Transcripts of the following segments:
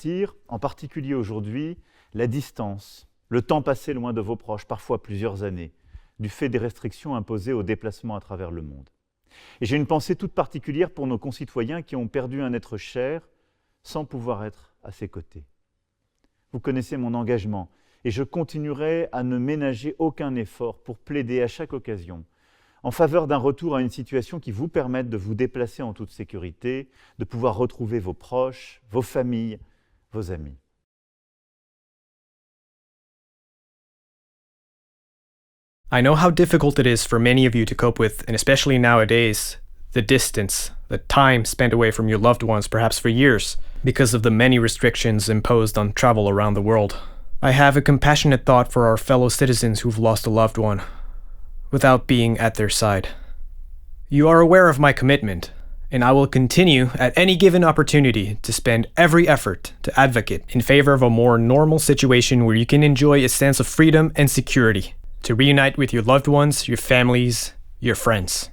ressentir, en particulier aujourd'hui, la distance, le temps passé loin de vos proches, parfois plusieurs années, du fait des restrictions imposées aux déplacements à travers le monde. Et j'ai une pensée toute particulière pour nos concitoyens qui ont perdu un être cher sans pouvoir être à ses côtés. Vous connaissez mon engagement et je continuerai à ne ménager aucun effort pour plaider à chaque occasion en faveur d'un retour à une situation qui vous permette de vous déplacer en toute sécurité, de pouvoir retrouver vos proches, vos familles, vos amis. I know how difficult it is for many of you to cope with, and especially nowadays, the distance, the time spent away from your loved ones, perhaps for years, because of the many restrictions imposed on travel around the world. I have a compassionate thought for our fellow citizens who've lost a loved one, without being at their side. You are aware of my commitment, and I will continue at any given opportunity to spend every effort to advocate in favor of a more normal situation where you can enjoy a sense of freedom and security, to reunite with your loved ones, your families, your friends.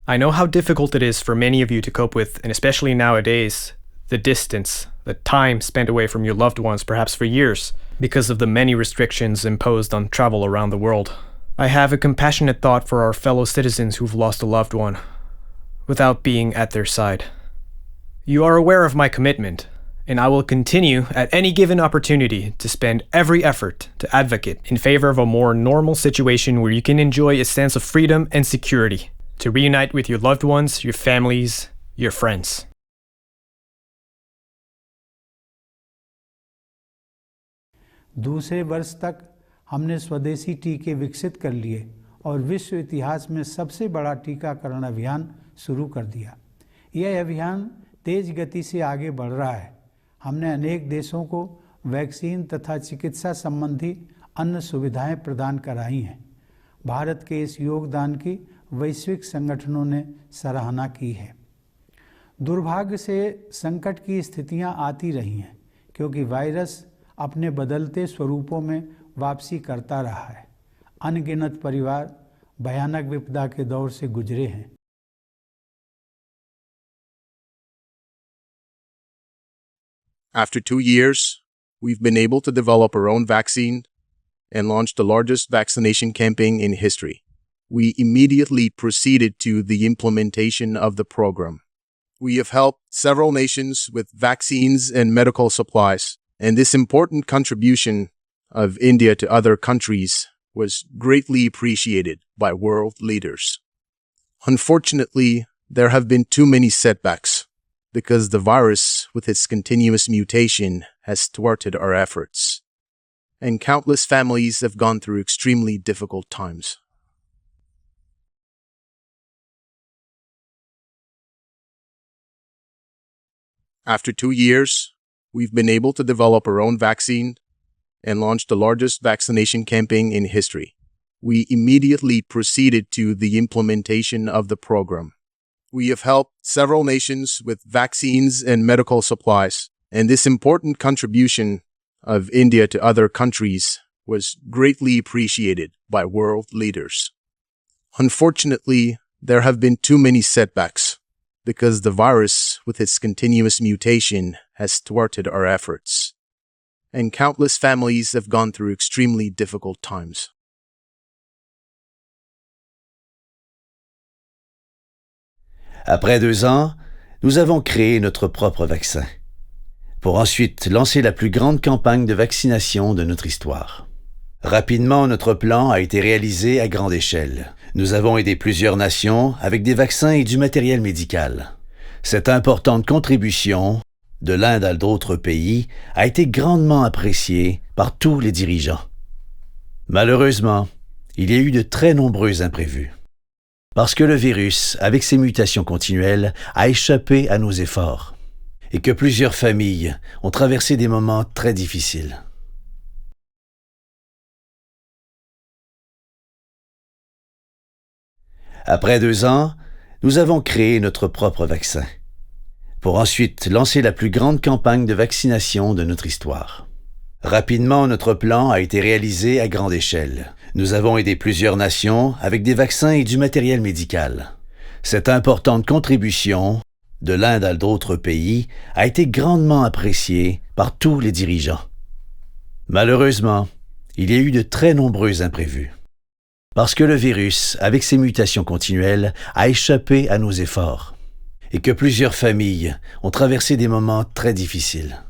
I know how difficult it is for many of you to cope with, and especially nowadays, the distance, the time spent away from your loved ones, perhaps for years, because of the many restrictions imposed on travel around the world. I have a compassionate thought for our fellow citizens who've lost a loved one, without being at their side. You are aware of my commitment, and I will continue at any given opportunity to spend every effort to advocate in favor of a more normal situation where you can enjoy a sense of freedom and security, to reunite with your loved ones, your families, your friends. दूसरे वर्ष तक हमने स्वदेशी टीके विकसित कर लिए और विश्व इतिहास में सबसे बड़ा टीकाकरण अभियान शुरू कर दिया। यह अभियान तेज गति से आगे बढ़ रहा है। हमने अनेक देशों को वैक्सीन तथा चिकित्सा संबंधी अन्य सुविधाएं प्रदान कराई हैं। भारत के इस योगदान की वैश्विक संगठनों ने सराहना की है। दुर्भाग्य से संकट की स्थितियां आती रही हैं क्योंकि वायरस अपने बदलते स्वरूपों में वापसी करता रहा है। अनगिनत परिवार भयानक विपदा के दौर से गुजरे हैं। After 2 years, we've been able to develop our own vaccine and launch the largest vaccination campaign in history. We immediately proceeded to the implementation of the program. We have helped several nations with vaccines and medical supplies, and this important contribution of India to other countries was greatly appreciated by world leaders. Unfortunately, there have been too many setbacks because the virus, with its continuous mutation, has thwarted our efforts, and countless families have gone through extremely difficult times. After 2 years, we've been able to develop our own vaccine and launch the largest vaccination campaign in history. We immediately proceeded to the implementation of the program. We have helped several nations with vaccines and medical supplies, and this important contribution of India to other countries was greatly appreciated by world leaders. Unfortunately, there have been too many setbacks because the virus, with its continuous mutation, has thwarted our efforts, and countless families have gone through extremely difficult times. Après 2 ans, nous avons créé notre propre vaccin, pour ensuite lancer la plus grande campagne de vaccination de notre histoire. Rapidement, notre plan a été réalisé à grande échelle. Nous avons aidé plusieurs nations avec des vaccins et du matériel médical. Cette importante contribution, de l'Inde à d'autres pays, a été grandement appréciée par tous les dirigeants. Malheureusement, il y a eu de très nombreux imprévus. Parce que le virus, avec ses mutations continuelles, a échappé à nos efforts et que plusieurs familles ont traversé des moments très difficiles. Après 2 ans, nous avons créé notre propre vaccin, pour ensuite lancer la plus grande campagne de vaccination de notre histoire. Rapidement, notre plan a été réalisé à grande échelle. Nous avons aidé plusieurs nations avec des vaccins et du matériel médical. Cette importante contribution de l'Inde à d'autres pays a été grandement appréciée par tous les dirigeants. Malheureusement, il y a eu de très nombreux imprévus. Parce que le virus, avec ses mutations continuelles, a échappé à nos efforts et que plusieurs familles ont traversé des moments très difficiles.